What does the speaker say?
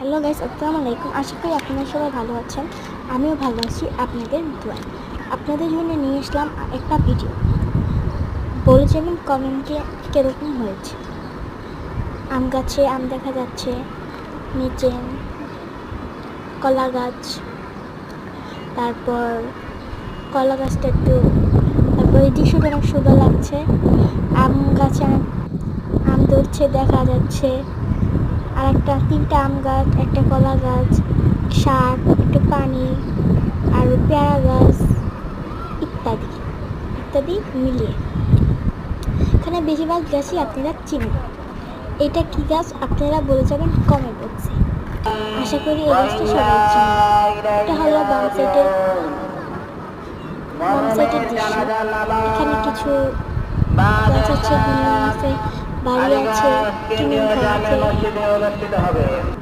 Hello guys, আসসালামু আলাইকুম। আশা করি আপনারা সবাই ভালো আছেন। আমিও ভালো আছি আপনাদের দোয়ায়। আপনাদের জন্য নিয়ে আসলাম একটা ভিডিও। বলে যাবেন কমেন্টে কীরকম হয়েছে। আম গাছে আম দেখা যাচ্ছে, নিচে কলা গাছ, তারপর কলা গাছটা তারপর এই দৃশ্যটা অনেক সুন্দর লাগছে। আম গাছে আম ধরছে দেখা যাচ্ছে, আর তিনটা আম গাছ, একটা কলা গাছ, শাক, একটু পানি, আর পেয়ারা গাছ ইত্যাদি ইত্যাদি মিলিয়ে। এখানে বেশিরভাগ গাছই আপনারা চিনেন। এটা কি গাছ আপনারা বলে যাবেন কমেন্ট বক্সে। আশা করি এই গাছটা সবাই চিনেন। এটা হলো বাম সাইডের দৃশ্য। এখানে কিছু গাছ আছে, বিল্ডিং আছে, বাড়ি আছে, টিনের ঘর আছে।